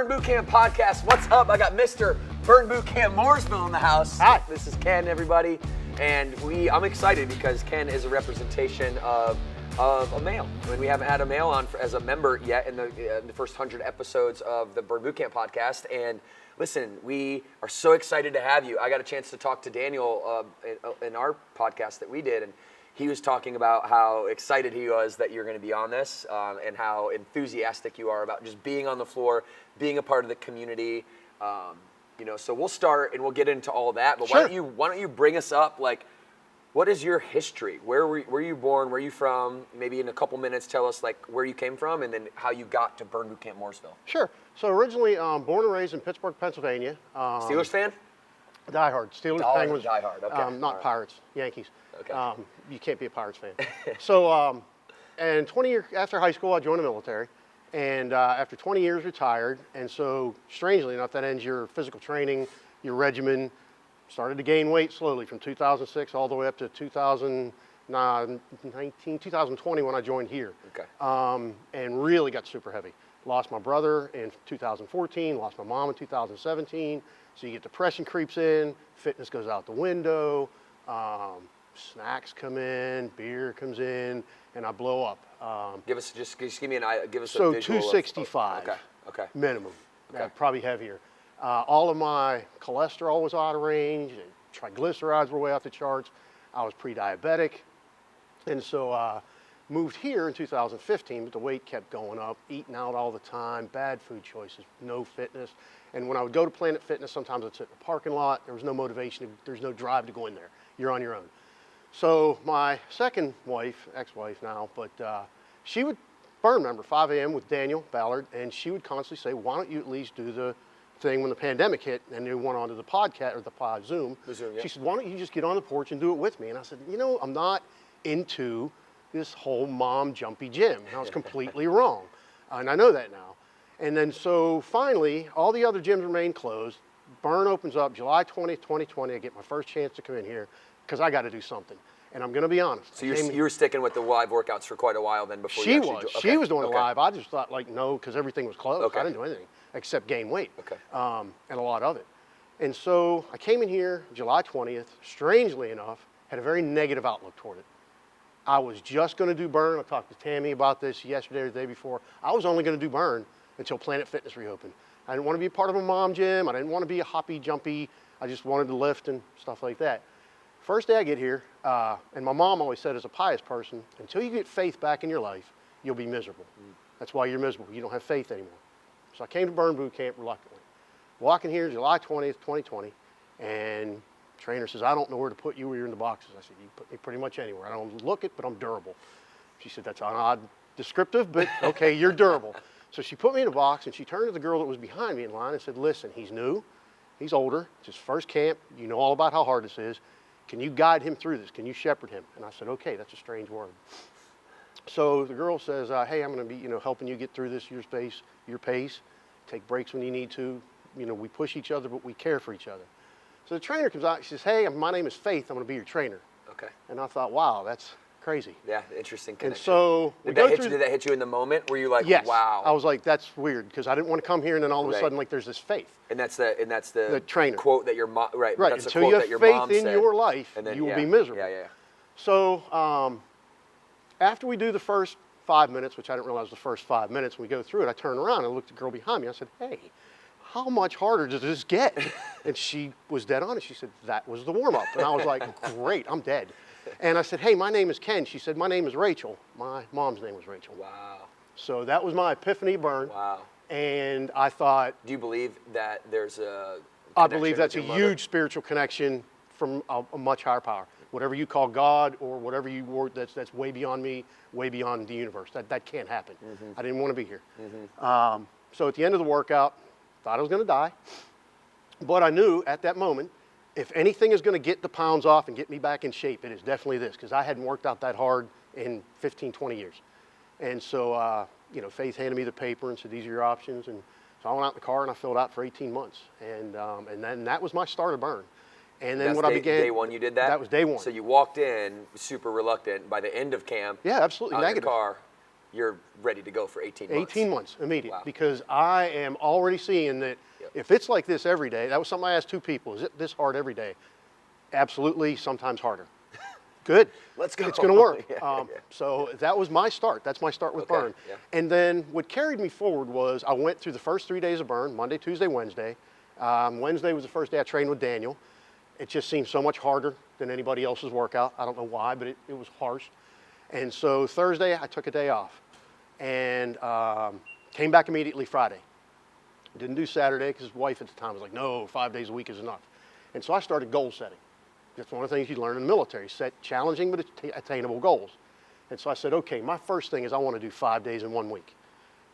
Burn Boot Camp podcast. What's up? I got Mr. Burn Boot Camp Mooresville in the house. Hi. This is Ken, everybody. And I'm excited because Ken is a representation of a male. I mean, we haven't had a male on as a member yet in the first 100 episodes of the Burn Boot Camp podcast. And listen, we are so excited to have you. I got a chance to talk to Daniel in our podcast that we did, and he was talking about how excited he was that you're going to be on this, and how enthusiastic you are about just being on the floor, being a part of the community. So we'll start and we'll get into all that. But Sure. why don't you bring us up? Like, what is your history? Where were you born? Where are you from? Maybe in a couple minutes, tell us like where you came from and then how you got to Burn Boot Camp Mooresville. Sure. So originally born and raised in Pittsburgh, Pennsylvania. Steelers fan? Diehard. Steelers, Penguins. Diehard. Okay. Not Pirates. Yankees. Okay. You can't be a Pirates fan. So, and 20 years after high school, I joined the military. And after 20 years, retired. And so, strangely enough, that ends your physical training, your regimen. Started to gain weight slowly from 2006 all the way up to 2020 when I joined here. Okay. And really got super heavy. Lost my brother in 2014, lost my mom in 2017. So you get depression creeps in, fitness goes out the window, snacks come in, beer comes in, and I blow up. Just give me a visual. So 265 Okay. minimum, Okay. probably heavier. All of my cholesterol was out of range, and triglycerides were way off the charts. I was pre-diabetic, and so moved here in 2015, but the weight kept going up, eating out all the time, bad food choices, no fitness. And when I would go to Planet Fitness, sometimes I'd sit in the parking lot. There was no motivation. There's no drive to go in there. You're on your own. So my second wife, ex-wife now, but she would burn, remember, 5 a.m. with Daniel Ballard, and she would constantly say, why don't you at least do the thing when the pandemic hit and they went onto the podcast or the pod Zoom. The Zoom, yeah. She said, why don't you just get on the porch and do it with me? And I said, I'm not into this whole mom jumpy gym. And I was completely wrong. And I know that now. And then so finally, all the other gyms remain closed. Burn opens up July 20th, 2020. I get my first chance to come in here because I got to do something. And I'm going to be honest. So you were sticking with the live workouts for quite a while then before she you was. actually She was doing it live. I just thought no, because everything was closed. Okay. I didn't do anything except gain weight. Okay. And a lot of it. And so I came in here July 20th, strangely enough, had a very negative outlook toward it. I was just going to do burn. I talked to Tammy about this yesterday or the day before. I was only going to do burn until Planet Fitness reopened. I didn't want to be a part of a mom gym. I didn't want to be a hoppy, jumpy. I just wanted to lift and stuff like that. First day I get here, and my mom always said as a pious person, until you get faith back in your life, you'll be miserable. That's why you're miserable. You don't have faith anymore. So I came to Burn Boot Camp reluctantly. Walking here July 20th, 2020, and trainer says, I don't know where to put you where you're in the boxes. I said, you put me pretty much anywhere. I don't look it, but I'm durable. She said, that's an odd descriptive, but okay, you're durable. So she put me in a box, and she turned to the girl that was behind me in line and said, listen, he's new, he's older, it's his first camp, you know all about how hard this is. Can you guide him through this? Can you shepherd him? And I said, okay, that's a strange word. So the girl says, hey, I'm going to be, helping you get through this, your pace, take breaks when you need to. We push each other, but we care for each other. So the trainer comes out, she says, hey, my name is Faith, I'm going to be your trainer. Okay. And I thought, wow, that's crazy. Yeah, interesting connection. And so did that hit you in the moment? Were you like, yes. Wow? I was like, that's weird, because I didn't want to come here and then all of a sudden, like, there's this faith. And that's the trainer quote that your mom, right? Right. That's Until the quote that your you have mom faith in said. your life, And then, you will be miserable. Yeah. So after we do the first 5 minutes, which I didn't realize was the first 5 minutes, when we go through it, I turned around and I looked at the girl behind me. I said, hey, how much harder does this get? And she was dead honest. She said, that was the warm-up. And I was like, great, I'm dead. And I said, hey, my name is Ken. She said, my name is Rachel. My mom's name was Rachel. Wow. So that was my epiphany burn. Wow. And I thought, do you believe that there's a I believe that's a with your mother? huge spiritual connection from a much higher power. Whatever you call God or whatever you word, that's way beyond me, way beyond the universe. That can't happen. I didn't want to be here. So at the end of the workout, thought I was going to die. But I knew at that moment, if anything is going to get the pounds off and get me back in shape, it is definitely this, because I hadn't worked out that hard in 15, 20 years. And so, Faith handed me the paper and said, these are your options. And so I went out in the car and I filled out for 18 months. And then that was my start of burn. And then I began. Day one you did that? That was day one. So you walked in super reluctant. By the end of camp, yeah, absolutely out negative. In your car, you're ready to go for 18 months. 18 months immediate, Wow. because I am already seeing that if it's like this every day, that was something I asked 2 people, is it this hard every day? Absolutely, sometimes harder. Good. Let's go. It's going to work. Yeah. So that was my start. That's my start with Okay, burn. yeah. And then what carried me forward was I went through the first 3 days of burn, Monday, Tuesday, Wednesday. Wednesday was the first day I trained with Daniel. It just seemed so much harder than anybody else's workout. I don't know why, but it was harsh. And so Thursday, I took a day off and came back immediately Friday. Didn't do Saturday because his wife at the time was like, no, 5 days a week is enough. And so I started goal setting. That's one of the things you learn in the military, set challenging but attainable goals. And so I said, okay, my first thing is I want to do 5 days in 1 week.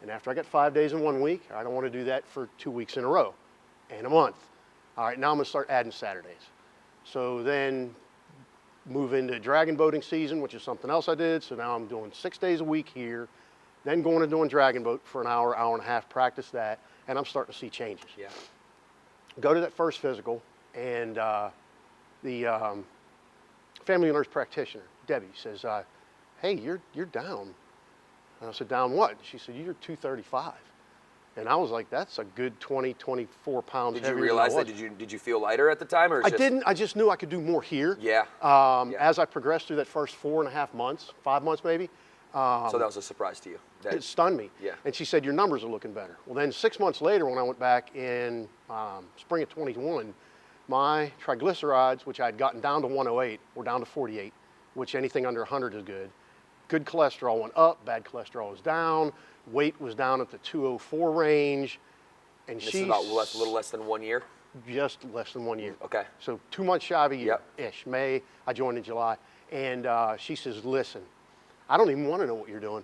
And after I got 5 days in 1 week, I don't want to do that for 2 weeks in a row and a month. All right, now I'm going to start adding Saturdays. So then move into dragon boating season, which is something else I did. So now I'm doing 6 days a week here, then going and doing dragon boat for an hour, hour and a half, practice that, and I'm starting to see changes. Yeah. Go to that first physical, and the family nurse practitioner, Debbie, says, hey, you're down. And I said, down what? She said, you're 235. And I was like, that's a good 20, 24 pounds Did heavier you than I realize that? was. Did you feel lighter at the time, or I didn't. I just knew I could do more here. Yeah. As I progressed through that first 4.5 months, 5 months maybe, So that was a surprise to you. it stunned me. Yeah. And she said, your numbers are looking better. Well, then 6 months later, when I went back in spring of 21, my triglycerides, which I had gotten down to 108, were down to 48, which anything under 100 is good. Good cholesterol went up, bad cholesterol was down, weight was down at the 204 range. And This she's is about a little less than 1 year. just less than 1 year. Okay. So 2 months shy of a year-ish. May, I joined in July. And she says, listen, I don't even want to know what you're doing.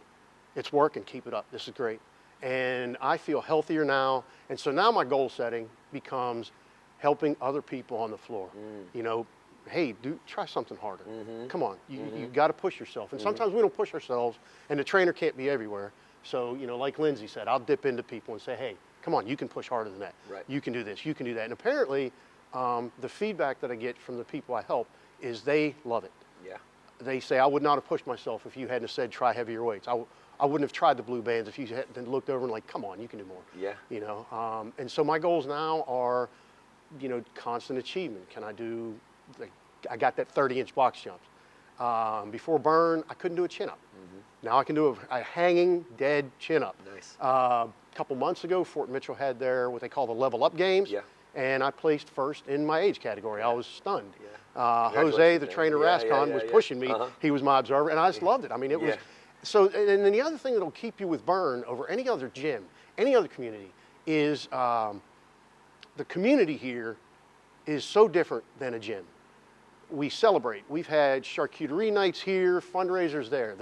It's working, keep it up, this is great. And I feel healthier now. And so now my goal setting becomes helping other people on the floor. You know, hey, try something harder. Come on, you got to push yourself. And sometimes we don't push ourselves, and the trainer can't be everywhere. So, you know, like Lindsay said, I'll dip into people and say, hey, come on, you can push harder than that. Right. You can do this, you can do that. And apparently, the feedback that I get from the people I help is they love it. Yeah. They say, I would not have pushed myself if you hadn't said try heavier weights. I wouldn't have tried the blue bands if you hadn't looked over and like, come on, you can do more. Yeah. You know, and so my goals now are, you know, constant achievement. Can I do, like, I got that 30-inch box jumps. Before burn, I couldn't do a chin-up. Now I can do a hanging, dead chin-up. Nice. A couple months ago, Ft.Mitchell had their, what they call the level up games. Yeah. And I placed first in my age category. I was stunned. Yeah. Jose, the Congratulations, trainer, man. Rascon, was pushing me. He was my observer, and I just loved it. I mean, it was, Yeah. so, and then the other thing that'll keep you with burn over any other gym, any other community, is the community here is so different than a gym. We celebrate. We've had charcuterie nights here, fundraisers there,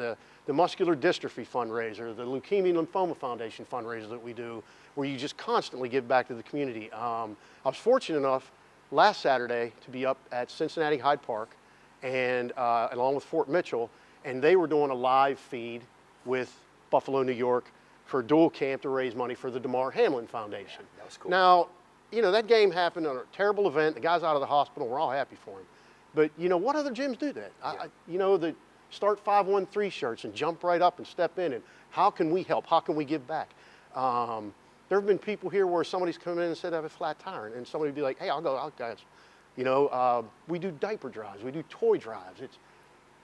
the muscular dystrophy fundraiser, the Leukemia Lymphoma Foundation fundraiser that we do, where you just constantly give back to the community. I was fortunate enough last Saturday to be up at Cincinnati Hyde Park and along with Ft.Mitchell, and they were doing a live feed with Buffalo, New York for dual camp to raise money for the Damar Hamlin Foundation. Yeah, that was cool. Now, you know, that game happened on a terrible event. The guy's out of the hospital. We're all happy for him. But, you know, what other gyms do that? Yeah. You know, the start 513 shirts and jump right up and step in. And how can we help? How can we give back? There have been people here where somebody's come in and said I have a flat tire. And somebody would be like, hey, I'll go, guys. You know, we do diaper drives. We do toy drives.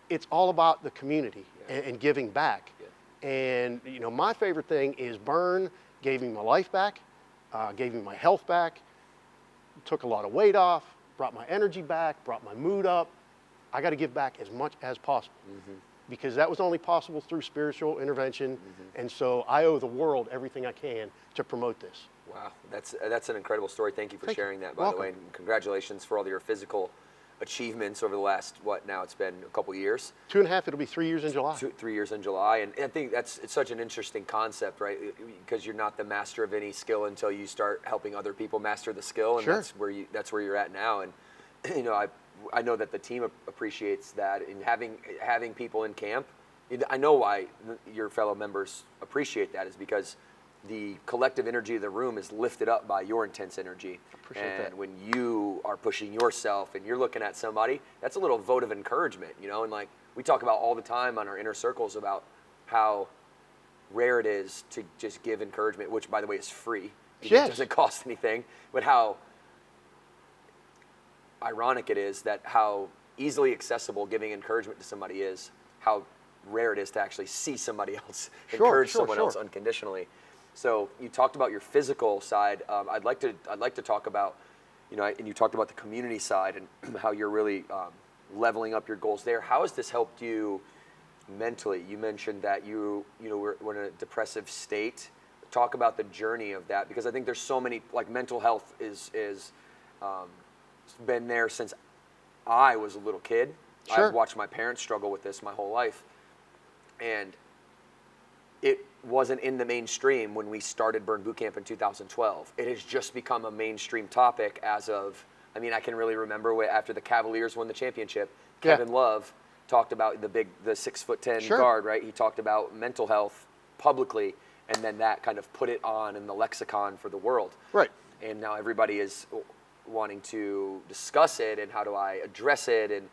It's all about the community and giving back. Yeah. And, you know, my favorite thing is burn gave me my life back, gave me my health back, took a lot of weight off, brought my energy back, brought my mood up. I got to give back as much as possible because that was only possible through spiritual intervention. And so I owe the world everything I can to promote this. Wow, that's an incredible story. Thank you for sharing that, by Welcome. the way. And congratulations for all your physical achievements over the last, now it's been a couple years. 2.5, it'll be 3 years in July. 3 years in July. And I think it's such an interesting concept, right? Because you're not the master of any skill until you start helping other people master the skill. And Sure. that's where you're at now. And, you know, I know that the team appreciates that, and having people in camp. I know why your fellow members appreciate that is because the collective energy of the room is lifted up by your intense energy. Appreciate that. And when you are pushing yourself and you're looking at somebody, that's a little vote of encouragement, you know. And like we talk about all the time on our inner circles about how rare it is to just give encouragement, which by the way is free. It Yes. doesn't cost anything, but how ironic it is that how easily accessible giving encouragement to somebody is, how rare it is to actually see somebody else encourage someone else unconditionally. So you talked about your physical side. I'd like to talk about, and you talked about the community side and how you're really leveling up your goals there. How has this helped you mentally? You mentioned that you were in a depressive state. Talk about the journey of that, because I think there's so many, like, mental health is been there since I was a little kid. Sure. I've watched my parents struggle with this my whole life, and it wasn't in the mainstream when we started Burn Boot Camp in 2012. It has just become a mainstream topic as of, I can really remember after the Cavaliers won the championship, Kevin Love talked about the 6'10" guard, right? He talked about mental health publicly, and then that kind of put it on in the lexicon for the world. Right. And now everybody is wanting to discuss it and how do I address it. And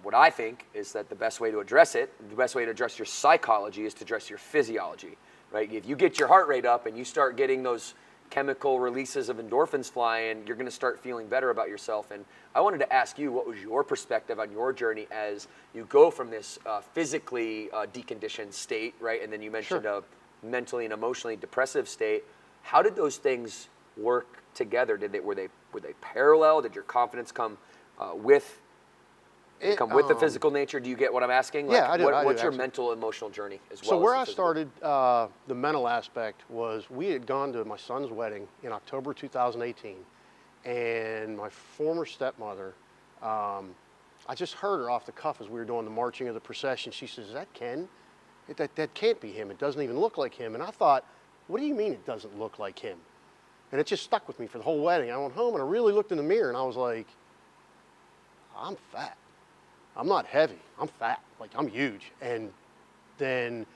what I think is that the best way to address it, the best way to address your psychology is to address your physiology, right? If you get your heart rate up and you start getting those chemical releases of endorphins flying, you're going to start feeling better about yourself. And I wanted to ask you, what was your perspective on your journey as you go from this physically deconditioned state, right? And then you mentioned a mentally and emotionally depressive state. How did those things work together? Were they parallel? Did your confidence come with the physical nature? Do you get what I'm asking? Like, yeah, I do. What's your mental, emotional journey as well? So where I physical? started, the mental aspect was we had gone to my son's wedding in October 2018, and my former stepmother, I just heard her off the cuff as we were doing the marching of the procession. She says, "Is that Ken? That can't be him. It doesn't even look like him." And I thought, what do you mean it doesn't look like him? And it just stuck with me for the whole wedding. I went home and I really looked in the mirror and I was like, I'm fat. I'm not heavy. I'm fat. Like, I'm huge. And then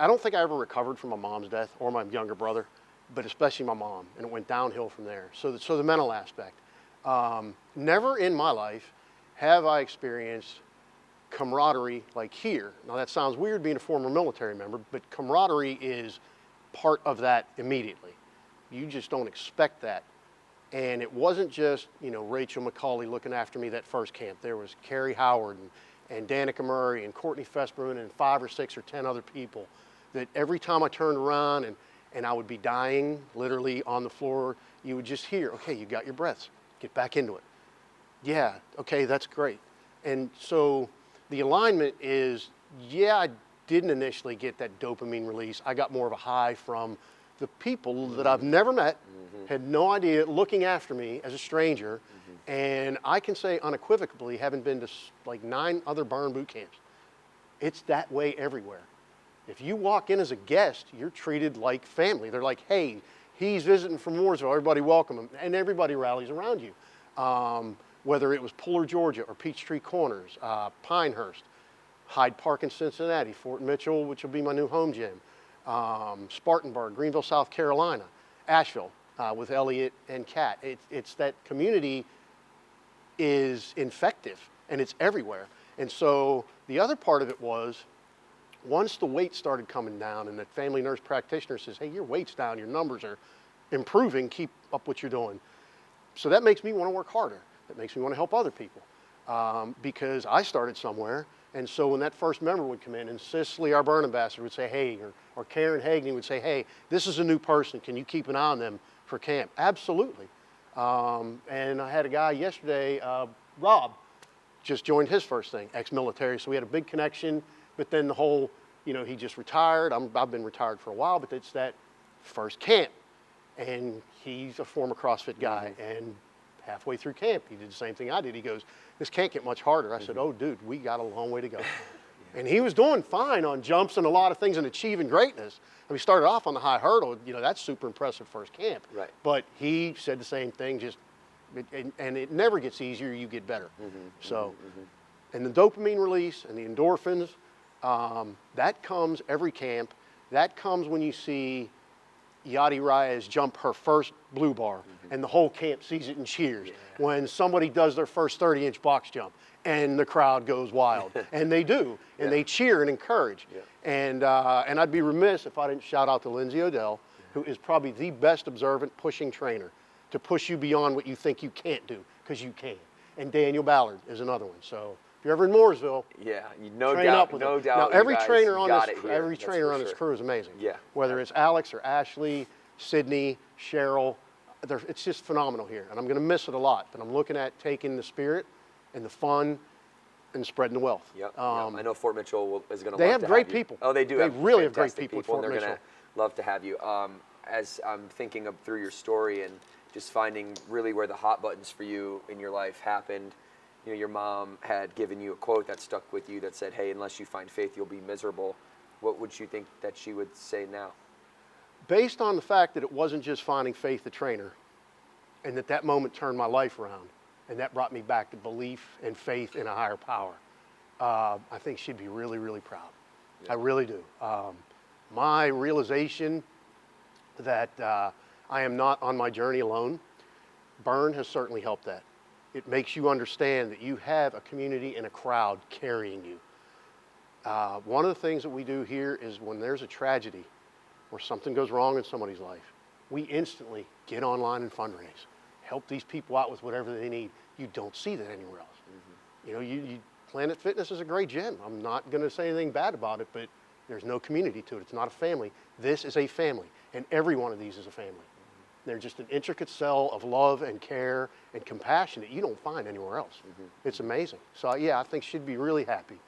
I don't think I ever recovered from my mom's death or my younger brother, but especially my mom. And it went downhill from there. So the mental aspect. Never in my life have I experienced camaraderie like here. Now that sounds weird being a former military member, but camaraderie is part of that immediately. You just don't expect that. And it wasn't just, Rachel McCauley looking after me that first camp. There was Carrie Howard and Danica Murray and Courtney Fesperman and 5 or 6 or 10 other people that every time I turned around and I would be dying literally on the floor, you would just hear, okay, you got your breaths, get back into it. Yeah, okay, that's great. And so the alignment is, I didn't initially get that dopamine release. I got more of a high from the people that I've never met, had no idea, looking after me as a stranger. And I can say unequivocally, having been to like 9 other burn boot camps, it's that way everywhere. If you walk in as a guest, you're treated like family. They're like, hey, he's visiting from Mooresville, everybody welcome him. And everybody rallies around you. Whether it was Puller, Georgia, or Peachtree Corners, Pinehurst, Hyde Park in Cincinnati, Ft.Mitchell, which will be my new home gym, Spartanburg, Greenville, South Carolina, Asheville with Elliot and Kat. It's that community is infective and it's everywhere. And so the other part of it was, once the weight started coming down and that family nurse practitioner says, hey, your weight's down, your numbers are improving, keep up what you're doing. So that makes me want to work harder. That makes me want to help other people because I started somewhere. And so when that first member would come in, and Cicely, our burn ambassador, would say, hey, or Karen Hagney would say, hey, this is a new person. Can you keep an eye on them for camp? Absolutely. And I had a guy yesterday, Rob, just joined his first thing, ex-military. So we had a big connection, but then the whole, he just retired. I've been retired for a while, but it's that first camp. And he's a former CrossFit guy. And halfway through camp, he did the same thing I did. He goes, this can't get much harder. I said, oh, dude, we got a long way to go. And he was doing fine on jumps and a lot of things and achieving greatness. And we started off on the high hurdle. That's super impressive first camp. Right. But he said the same thing, and it never gets easier, you get better. And the dopamine release and the endorphins, that comes every camp. That comes when you see Yadi Reyes jump her first blue bar, and the whole camp sees it and cheers. When somebody does their first 30-inch box jump, and the crowd goes wild, and they do, and they cheer and encourage. And I'd be remiss if I didn't shout out to Lindsay Odell, who is probably the best observant pushing trainer to push you beyond what you think you can't do, because you can. And Daniel Ballard is another one. So if you're ever in Mooresville, no train doubt, up with no them. doubt. Now every trainer on got this, it here, every that's trainer for on this sure. crew is amazing. Yeah. Whether it's Alex or Ashley, Sydney, Cheryl, it's just phenomenal here. And I'm going to miss it a lot. But I'm looking at taking the spirit and the fun and spreading the wealth. I know Ft.Mitchell is going to. They love have to great have you. people. Oh, they do. They have really have great fantastic people at and they're Ft.Mitchell. going to love to have you. As I'm thinking of through your story and just finding really where the hot buttons for you in your life happened. You know, your mom had given you a quote that stuck with you that said, "Hey, unless you find faith, you'll be miserable." What would you think that she would say now? Based on the fact that it wasn't just finding faith, the trainer, and that moment turned my life around, and that brought me back to belief and faith in a higher power, I think she'd be really, really proud. I really do. My realization that I am not on my journey alone, Burn has certainly helped that. It makes you understand that you have a community and a crowd carrying you. One of the things that we do here is when there's a tragedy or something goes wrong in somebody's life, we instantly get online and fundraise, help these people out with whatever they need. You don't see that anywhere else. You know, Planet Fitness is a great gym. I'm not going to say anything bad about it, but there's no community to it. It's not a family. This is a family, and every one of these is a family. They're just an intricate cell of love and care and compassion that you don't find anywhere else. It's amazing. So yeah, I think she'd be really happy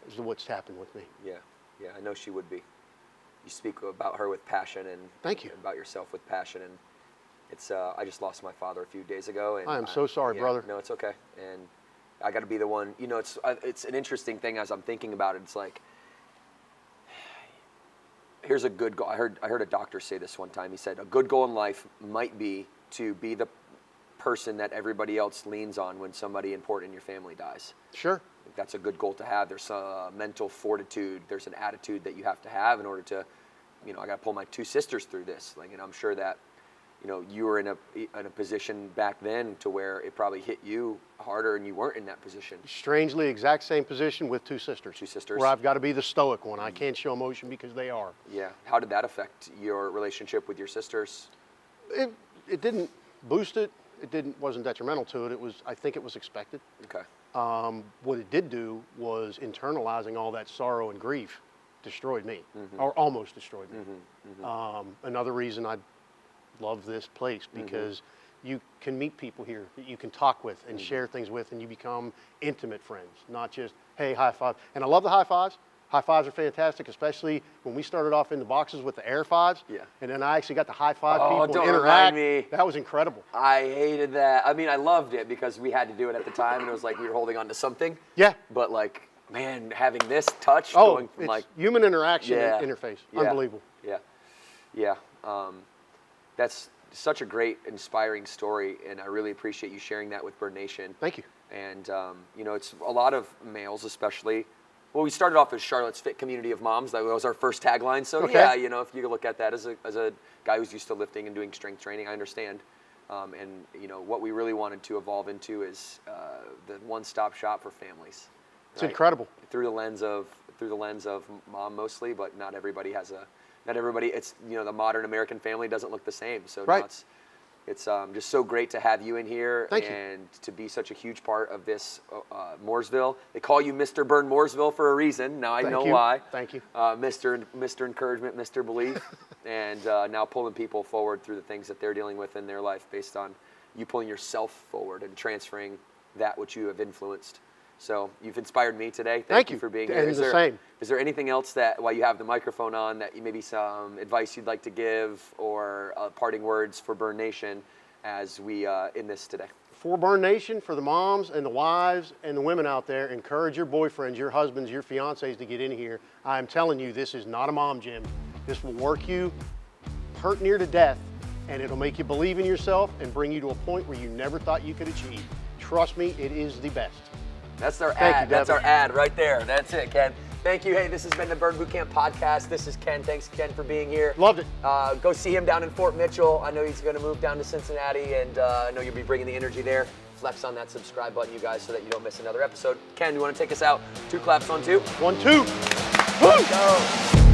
as to what's happened with me. Yeah, I know she would be. You speak about her with passion and thank you. About yourself with passion, and it's. I just lost my father a few days ago, and I am so sorry, brother. No, it's okay, and I got to be the one. You know, it's an interesting thing as I'm thinking about it. It's like, here's a good goal. I heard a doctor say this one time. He said a good goal in life might be to be the person that everybody else leans on when somebody important in your family dies. Sure. I think that's a good goal to have. There's a mental fortitude. There's an attitude that you have to have in order to, you know, I got to pull my two sisters through this. Like, and I'm sure that, you know, you were in a position back then to where it probably hit you harder, and you weren't in that position. Strangely, exact same position with two sisters. Two sisters. Where I've got to be the stoic one. I can't show emotion because they are. Yeah. How did that affect your relationship with your sisters? It didn't boost it. Wasn't detrimental to it. I think it was expected. Okay. What it did do was internalizing all that sorrow and grief destroyed me, or almost destroyed me. Another reason I love this place, because you can meet people here that you can talk with and share things with, and you become intimate friends, not just, hey, high five. And I love the high fives. High fives are fantastic, especially when we started off in the boxes with the air fives. Yeah. And then I actually got to high five people and interact. Me. That was incredible. I hated that. I mean, I loved it because we had to do it at the time, and it was like we were holding on to something. Yeah. But like, man, having this touch, going from it's like human interaction and interface. Unbelievable. Yeah. That's such a great, inspiring story, and I really appreciate you sharing that with Bird Nation. Thank you. And you know, it's a lot of males, especially. Well, we started off as Charlotte's Fit Community of Moms. That was our first tagline. So yeah, you know, if you look at that as a guy who's used to lifting and doing strength training, I understand. And you know, what we really wanted to evolve into is the one-stop shop for families. It's incredible. Through the lens of mom mostly, but not everybody has not everybody. It's, you know, the modern American family doesn't look the same. So now it's just so great to have you in here and to be such a huge part of this Mooresville. They call you Mr. Mooresville for a reason. Now I know why. Thank you. Mr. Encouragement, Mr. Belief, and now pulling people forward through the things that they're dealing with in their life based on you pulling yourself forward and transferring that which you have influenced. So you've inspired me today. Thank you for being here. And the same. Is there anything else that, while you have the microphone on, that maybe some advice you'd like to give or parting words for Burn Nation as we in this today? For Burn Nation, for the moms and the wives and the women out there, encourage your boyfriends, your husbands, your fiancés to get in here. I'm telling you, this is not a mom gym. This will work you hurt near to death, and it'll make you believe in yourself and bring you to a point where you never thought you could achieve. Trust me, it is the best. That's our ad. That's our ad right there. That's it, Ken. Thank you. Hey, this has been the Burn Boot Camp podcast. This is Ken. Thanks, Ken, for being here. Loved it. Go see him down in Ft.Mitchell. I know he's going to move down to Cincinnati, and I know you'll be bringing the energy there. Flex on that subscribe button, you guys, so that you don't miss another episode. Ken, you want to take us out? 2 claps on 2? 1, 2. Let's go.